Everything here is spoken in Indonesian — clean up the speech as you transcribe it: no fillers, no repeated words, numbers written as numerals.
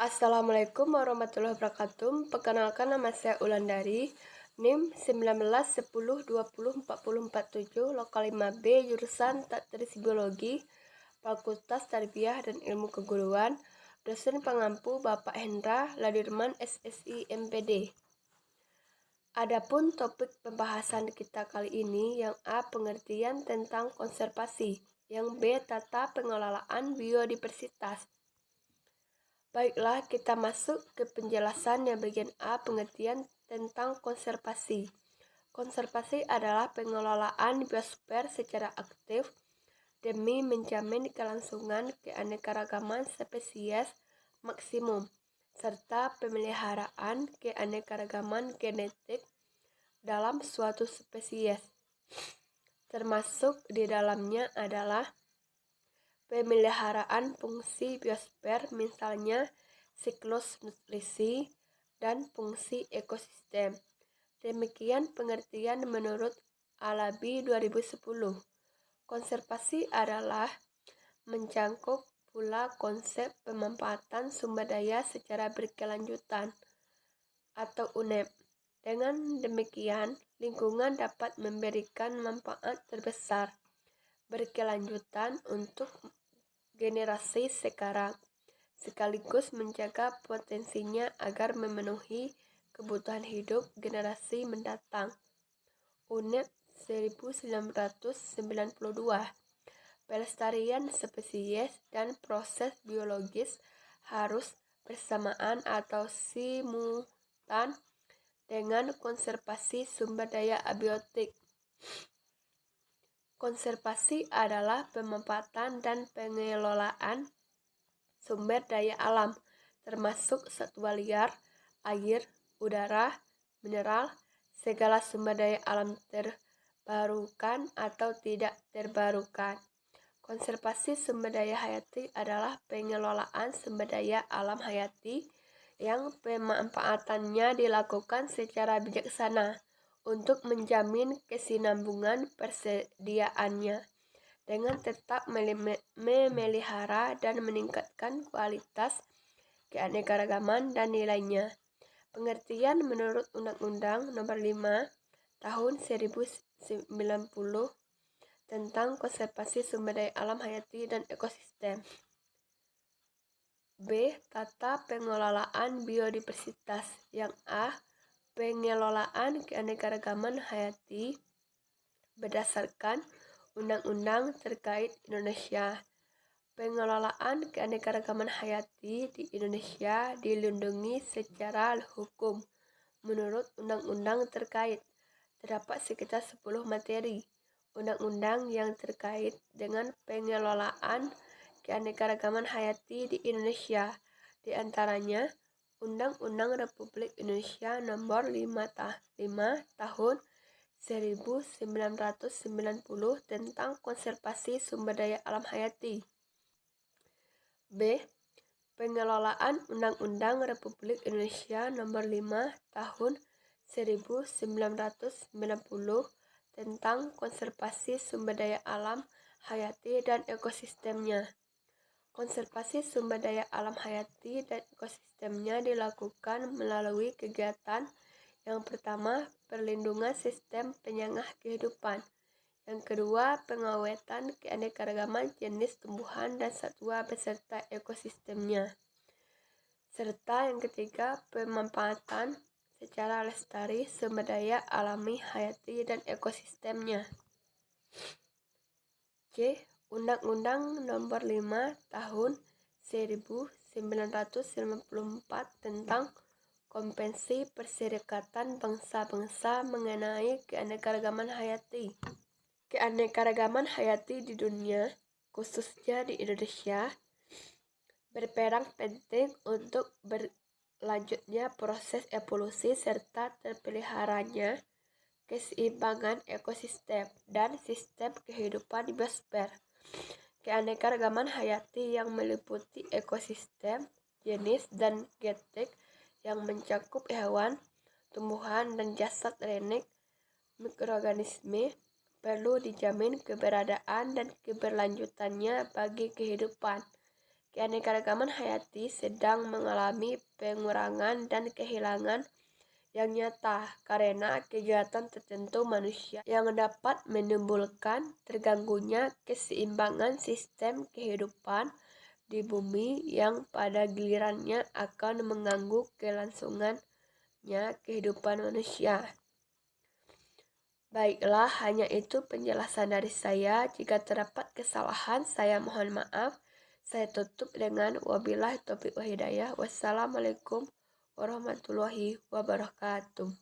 Assalamualaikum warahmatullahi wabarakatuh. Perkenalkan, nama saya Ulandari, NIM 1910204047, lokal 5B, jurusan Teknik Biologi, Fakultas Tarbiyah dan Ilmu Keguruan, dosen pengampu Bapak Hendra Ladirman SSI MPD. Adapun topik pembahasan kita kali ini, yang A, pengertian tentang konservasi, yang B, tata pengelolaan biodiversitas. Baiklah, kita masuk ke penjelasan yang bagian A, pengertian tentang konservasi. Konservasi adalah pengelolaan biosfer secara aktif demi menjamin kelangsungan keanekaragaman spesies maksimum, serta pemeliharaan keanekaragaman genetik dalam suatu spesies. Termasuk di dalamnya adalah pemeliharaan fungsi biosfer, misalnya siklus nutrisi dan fungsi ekosistem. Demikian pengertian menurut Alabi 2010. Konservasi adalah mencangkup pula konsep pemanfaatan sumber daya secara berkelanjutan atau UNEP. Dengan demikian, lingkungan dapat memberikan manfaat terbesar berkelanjutan untuk generasi sekarang, sekaligus menjaga potensinya agar memenuhi kebutuhan hidup generasi mendatang. UNEP 1992. Pelestarian spesies dan proses biologis harus bersamaan atau simultan dengan konservasi sumber daya abiotik. Konservasi adalah pemanfaatan dan pengelolaan sumber daya alam, termasuk satwa liar, air, udara, mineral, segala sumber daya alam terbarukan atau tidak terbarukan. Konservasi sumber daya hayati adalah pengelolaan sumber daya alam hayati yang pemanfaatannya dilakukan secara bijaksana untuk menjamin kesinambungan persediaannya, dengan tetap memelihara dan meningkatkan kualitas keanekaragaman dan nilainya. Pengertian menurut Undang-Undang Nomor 5 Tahun 1990 tentang konservasi sumber daya alam hayati dan ekosistem. B. Tata pengelolaan biodiversitas. Yang A, pengelolaan keanekaragaman hayati berdasarkan undang-undang terkait Indonesia. Pengelolaan keanekaragaman hayati di Indonesia dilindungi secara hukum menurut undang-undang terkait. Terdapat sekitar 10 materi undang-undang yang terkait dengan pengelolaan keanekaragaman hayati di Indonesia, di antaranya Undang-Undang Republik Indonesia Nomor 5 Tahun 1990 tentang konservasi sumber daya alam hayati. B. Pengelolaan Undang-Undang Republik Indonesia Nomor 5 Tahun 1990 tentang konservasi sumber daya alam hayati dan ekosistemnya. Konservasi sumber daya alam hayati dan ekosistemnya dilakukan melalui kegiatan yang pertama, perlindungan sistem penyangga kehidupan. Yang kedua, pengawetan keanekaragaman jenis tumbuhan dan satwa beserta ekosistemnya. Serta yang ketiga, pemanfaatan secara lestari sumber daya alami hayati dan ekosistemnya. C. Undang-Undang Nomor 5 Tahun 1994 tentang Konvensi Perserikatan Bangsa-Bangsa mengenai keanekaragaman hayati. Keanekaragaman hayati di dunia, khususnya di Indonesia, berperan penting untuk berlanjutnya proses evolusi serta terpeliharanya keseimbangan ekosistem dan sistem kehidupan di biosfer. Keanekaragaman hayati yang meliputi ekosistem, jenis dan genetik yang mencakup hewan, tumbuhan, dan jasad renik mikroorganisme perlu dijamin keberadaan dan keberlanjutannya bagi kehidupan. keanekaragaman hayati sedang mengalami pengurangan dan kehilangan yang nyata karena kegiatan tertentu manusia yang dapat menimbulkan terganggunya keseimbangan sistem kehidupan di bumi yang pada gilirannya akan mengganggu kelangsungannya kehidupan manusia. Baiklah, hanya itu penjelasan dari saya. Jika terdapat kesalahan, saya mohon maaf. Saya tutup dengan wabillahi taufiq wal hidayah. Wassalamualaikum warahmatullahi wabarakatuh.